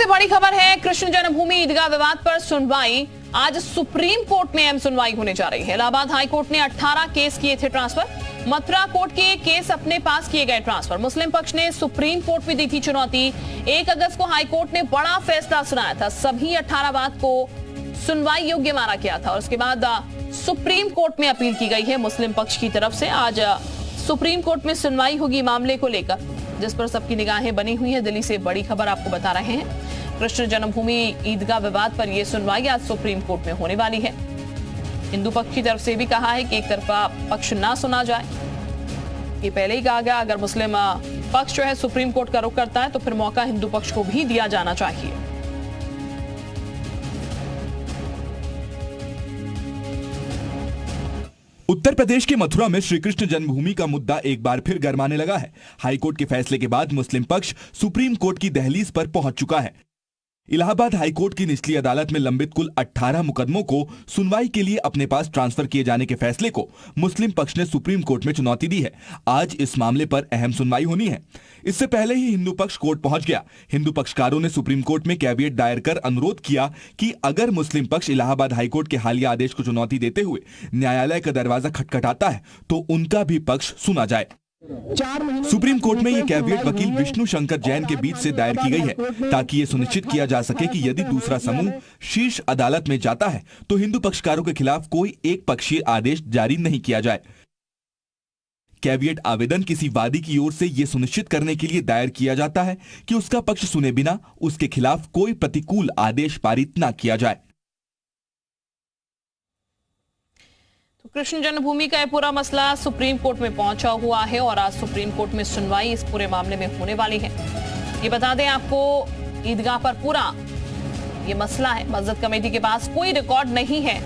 से बड़ी खबर है, कृष्ण जन्मभूमि ईदगाह विवाद पर सुनवाई आज सुप्रीम कोर्ट में अहम सुनवाई होने जा रही है। इलाहाबाद हाई कोर्ट ने 18 केस किए थे ट्रांसफर। मथुरा कोर्ट के केस अपने पास किए गए ट्रांसफर। मुस्लिम पक्ष ने सुप्रीम कोर्ट में दी थी चुनौती। 1 अगस्त को हाई कोर्ट ने बड़ा फैसला सुनाया था। सभी 18 बात को सुनवाई योग्य माना गया था और उसके बाद सुप्रीम कोर्ट में अपील की गई है मुस्लिम पक्ष की तरफ से। आज सुप्रीम कोर्ट में सुनवाई होगी मामले को लेकर, जिस पर सबकी निगाहें बनी हुई है। दिल्ली से बड़ी खबर आपको बता रहे हैं। कृष्ण जन्मभूमि ईदगाह विवाद पर यह सुनवाई आज सुप्रीम कोर्ट में होने वाली है। हिंदू पक्ष की तरफ से भी कहा है कि एक तरफा पक्ष ना सुना जाए। ये पहले ही कहा गया, अगर मुस्लिम पक्ष जो है सुप्रीम कोर्ट का रुख करता है तो फिर मौका हिंदू पक्ष को भी दिया जाना चाहिए। उत्तर प्रदेश के मथुरा में श्री कृष्ण जन्मभूमि का मुद्दा एक बार फिर गरमाने लगा है। हाईकोर्ट के फैसले के बाद मुस्लिम पक्ष सुप्रीम कोर्ट की दहलीज पर पहुंच चुका है। इलाहाबाद हाईकोर्ट की निचली अदालत में लंबित कुल 18 मुकदमों को सुनवाई के लिए अपने पास ट्रांसफर किए जाने के फैसले को मुस्लिम पक्ष ने सुप्रीम कोर्ट में चुनौती दी है। आज इस मामले पर अहम सुनवाई होनी है। इससे पहले ही हिंदू पक्ष कोर्ट पहुंच गया। हिंदू पक्षकारों ने सुप्रीम कोर्ट में कैविएट दायर कर अनुरोध किया कि अगर मुस्लिम पक्ष इलाहाबाद हाईकोर्ट के हालिया आदेश को चुनौती देते हुए न्यायालय का दरवाजा खटखटाता है तो उनका भी पक्ष सुना जाए। सुप्रीम कोर्ट में यह कैविएट वकील विष्णु शंकर जैन के बीच से दायर की गई है ताकि यह सुनिश्चित किया जा सके कि यदि दूसरा समूह शीर्ष अदालत में जाता है तो हिंदू पक्षकारों के खिलाफ कोई एक पक्षीय आदेश जारी नहीं किया जाए। कैविएट आवेदन किसी वादी की ओर से यह सुनिश्चित करने के लिए दायर किया जाता है कि उसका पक्ष सुने बिना उसके खिलाफ कोई प्रतिकूल आदेश पारित न किया जाए। कृष्ण जन्मभूमि का यह पूरा मसला सुप्रीम कोर्ट में पहुंचा हुआ है और आज सुप्रीम कोर्ट में सुनवाई इस पूरे मामले में होने वाली है। ये बता दें आपको, ईदगाह पर पूरा ये मसला है। मस्जिद कमेटी के पास कोई रिकॉर्ड नहीं है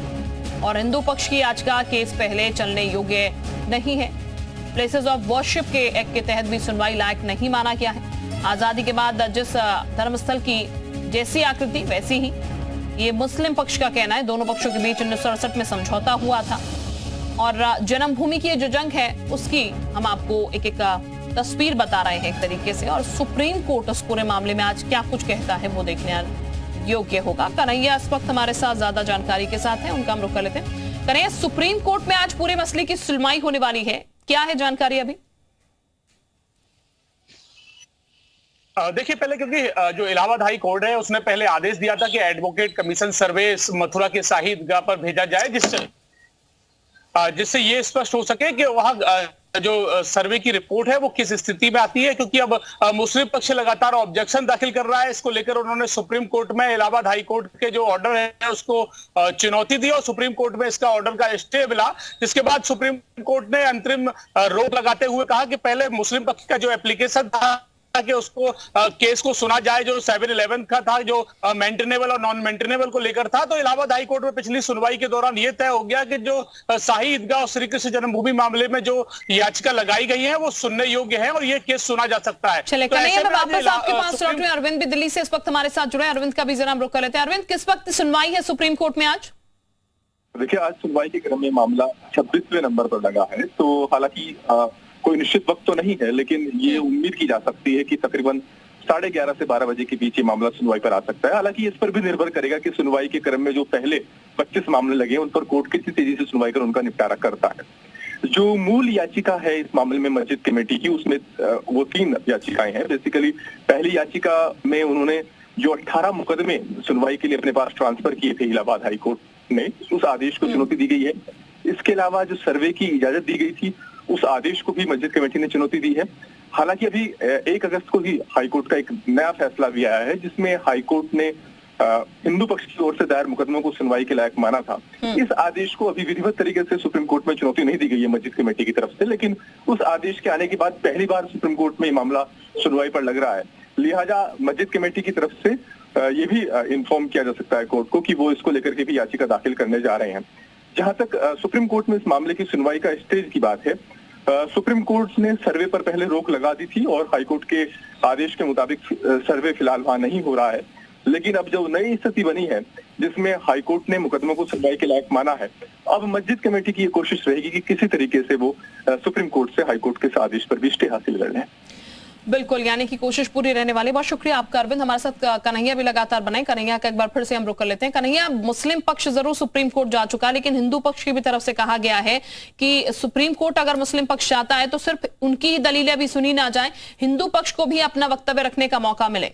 और हिंदू पक्ष की याचिका केस पहले चलने योग्य नहीं है। प्लेसेस ऑफ वर्शिप के एक्ट के तहत भी सुनवाई लायक नहीं माना गया है। आजादी के बाद जिस धर्मस्थल की जैसी आकृति वैसी ही, ये मुस्लिम पक्ष का कहना है। दोनों पक्षों के बीच 1968 में समझौता हुआ था और जन्मभूमि की जो जंग है उसकी हम आपको एक एक तस्वीर बता रहे हैं एक तरीके से। और सुप्रीम कोर्ट उस पूरे मामले में आज क्या कुछ कहता है वो देखने योग्य होगा। कन्हैया इस वक्त हमारे साथ ज्यादा जानकारी के साथ है, उनका हम रुख कर लेते हैं। कन्हैया, सुप्रीम कोर्ट में आज पूरे मसले की सुनवाई होने वाली है, क्या है जानकारी अभी? देखिए, पहले क्योंकि जो इलाहाबाद हाई कोर्ट है उसने पहले आदेश दिया था कि एडवोकेट कमीशन सर्वे मथुरा के शाही ईदगाह पर भेजा जाए, जिससे ये स्पष्ट हो सके कि वहां जो सर्वे की रिपोर्ट है वो किस स्थिति में आती है। क्योंकि अब मुस्लिम पक्ष लगातार ऑब्जेक्शन दाखिल कर रहा है। इसको लेकर उन्होंने सुप्रीम कोर्ट में इलाहाबाद हाई कोर्ट के जो ऑर्डर है उसको चुनौती दी और सुप्रीम कोर्ट में इसका ऑर्डर का स्टे मिला, जिसके बाद सुप्रीम कोर्ट ने अंतरिम रोक लगाते हुए कहा कि पहले मुस्लिम पक्ष का जो एप्लीकेशन था कि उसको केस को सुना जाए, जो 7-11 का था, जो मेंटेनेबल और नॉन मेंटेनेबल को लेकर था। तो इलाहाबाद हाई कोर्ट में पिछली सुनवाई के दौरान यह तय हो गया कि जो शाही ईदगाह और श्री कृष्ण जन्मभूमि मामले में जो याचिका लगाई गई है वो सुनने योग्य है और ये केस सुना जा सकता है। चलिए, वापस आपके पास लौट रहे हैं। अरविंद भी दिल्ली से इस वक्त हमारे साथ जुड़े हैं। अरविंद का भी जरा हम रुख कर लेते हैं। अरविंद, किस वक्त सुनवाई है सुप्रीम कोर्ट में आज? देखिए, आज सुनवाई के क्रम में मामला 26वें नंबर पर लगा है। तो हालांकि कोई निश्चित वक्त तो नहीं है, लेकिन ये उम्मीद की जा सकती है कि तकरीबन 11:30 से 12 बजे के बीच ये मामला सुनवाई पर आ सकता है। हालांकि इस पर भी निर्भर करेगा कि सुनवाई के क्रम में जो पहले 25 मामले लगे हैं उन पर कोर्ट कितनी तेजी से सुनवाई कर उनका निपटारा करता है। जो मूल याचिका है इस मामले में मस्जिद कमेटी की, उसमें वो 3 याचिकाएं हैं। बेसिकली पहली याचिका में उन्होंने जो 18 मुकदमे सुनवाई के लिए अपने पास ट्रांसफर किए थे इलाहाबाद हाई कोर्ट ने, उस आदेश को चुनौती दी गई है। इसके अलावा जो सर्वे की इजाजत दी गई थी उस आदेश को भी मस्जिद कमेटी ने चुनौती दी है। हालांकि अभी 1 अगस्त को ही हाईकोर्ट का एक नया फैसला भी आया है, जिसमें हाईकोर्ट ने हिंदू पक्ष की ओर से दायर मुकदमों को सुनवाई के लायक माना था। इस आदेश को अभी विधिवत तरीके से सुप्रीम कोर्ट में चुनौती नहीं दी गई है मस्जिद कमेटी की तरफ से, लेकिन उस आदेश के आने के बाद पहली बार सुप्रीम कोर्ट में ये मामला सुनवाई पर लग रहा है। लिहाजा मस्जिद कमेटी की तरफ से ये भी इन्फॉर्म किया जा सकता है कोर्ट को कि वो इसको लेकर के भी याचिका दाखिल करने जा रहे हैं। जहां तक सुप्रीम कोर्ट में इस मामले की सुनवाई का स्टेज की बात है, सुप्रीम कोर्ट ने सर्वे पर पहले रोक लगा दी थी और हाईकोर्ट के आदेश के मुताबिक सर्वे फिलहाल वहां नहीं हो रहा है। लेकिन अब जो नई स्थिति बनी है जिसमें हाईकोर्ट ने मुकदमों को सुनवाई के लायक माना है, अब मस्जिद कमेटी की ये कोशिश रहेगी कि किसी तरीके से वो सुप्रीम कोर्ट से हाईकोर्ट के आदेश पर भी स्टे हासिल कर लें। बिल्कुल, यानी कि कोशिश पूरी रहने वाली। बहुत शुक्रिया आपका अरविंद। हमारे साथ कन्हैया भी लगातार बनाए। कन्हैया का एक बार फिर से हम रुक कर लेते हैं। कन्हैया, मुस्लिम पक्ष जरूर सुप्रीम कोर्ट जा चुका, लेकिन हिंदू पक्ष की भी तरफ से कहा गया है कि सुप्रीम कोर्ट अगर मुस्लिम पक्ष चाहता है तो सिर्फ उनकी ही दलीलें भी सुनी ना जाए, हिंदू पक्ष को भी अपना वक्तव्य रखने का मौका मिले।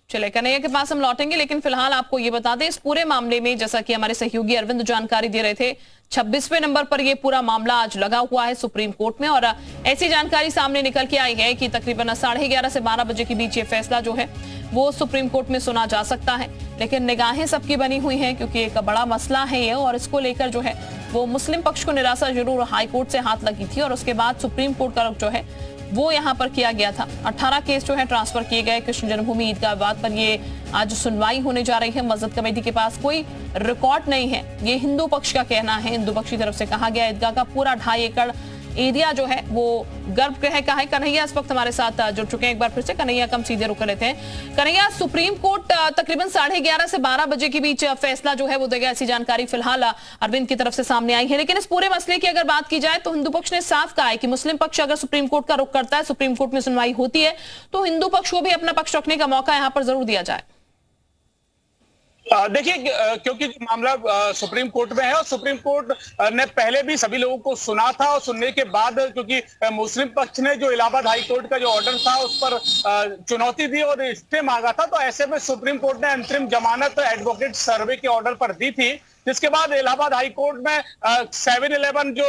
चले कन्हैया के पास हम लौटेंगे, लेकिन फिलहाल आपको ये बता दें इस पूरे मामले में, जैसा कि हमारे सहयोगी अरविंद जानकारी दे रहे थे, 26वें नंबर पर यह पूरा मामला आज लगा हुआ है सुप्रीम कोर्ट में। और ऐसी जानकारी सामने निकल के आई है कि तकरीबन 11:30 से 12 बजे के बीच ये फैसला जो है वो सुप्रीम कोर्ट में सुना जा सकता है। लेकिन निगाहें सबकी बनी हुई हैं, क्योंकि एक बड़ा मसला है ये, और इसको लेकर जो है वो मुस्लिम पक्ष को निराशा जरूर हाईकोर्ट से हाथ लगी थी, और उसके बाद सुप्रीम कोर्ट का रुख जो है वो यहां पर किया गया था। 18 केस जो है ट्रांसफर किए गए कृष्ण जन्मभूमि ईदगाह विवाद पर। ये आज सुनवाई होने जा रही है। मस्जिद कमेटी के पास कोई रिकॉर्ड नहीं है, ये हिंदू पक्ष का कहना है। हिंदू पक्ष की तरफ से कहा गया ईदगाह का पूरा 2.5 एकड़ एरिया जो है वो गर्भगृह का है। कन्हैया इस वक्त हमारे साथ जुड़ चुके हैं। एक बार फिर से कन्हैया कम सीधे रुक लेते हैं। कन्हैया, सुप्रीम कोर्ट तकरीबन 11:30 से 12 बजे के बीच फैसला जो है वो देगा, ऐसी जानकारी फिलहाल अरविंद की तरफ से सामने आई है। लेकिन इस पूरे मसले की अगर बात की जाए तो हिंदू पक्ष ने साफ कहा है कि मुस्लिम पक्ष अगर सुप्रीम कोर्ट का रुख करता है, सुप्रीम कोर्ट में सुनवाई होती है, तो हिंदू पक्ष को भी अपना पक्ष रखने का मौका यहाँ पर जरूर दिया जाए। देखिए, क्योंकि मामला सुप्रीम कोर्ट में है और सुप्रीम कोर्ट ने पहले भी सभी लोगों को सुना था, और सुनने के बाद क्योंकि मुस्लिम पक्ष ने जो इलाहाबाद हाई कोर्ट का जो ऑर्डर था उस पर चुनौती दी और स्टे मांगा था, तो ऐसे में सुप्रीम कोर्ट ने अंतरिम जमानत एडवोकेट सर्वे के ऑर्डर पर दी थी। जिसके बाद इलाहाबाद हाई कोर्ट में 7-11 जो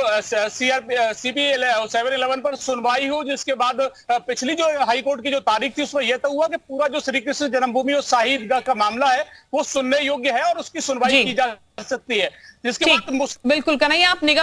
CP 7-11 पर सुनवाई हुई, जिसके बाद पिछली जो हाई कोर्ट की जो तारीख थी उसमें यह तय हुआ कि पूरा जो श्री कृष्ण जन्मभूमि और शाही ईदगाह का मामला है वो सुनने योग्य है और उसकी सुनवाई की जा सकती है। जिसके बाद बिल्कुल कन्हैया, आप निगाह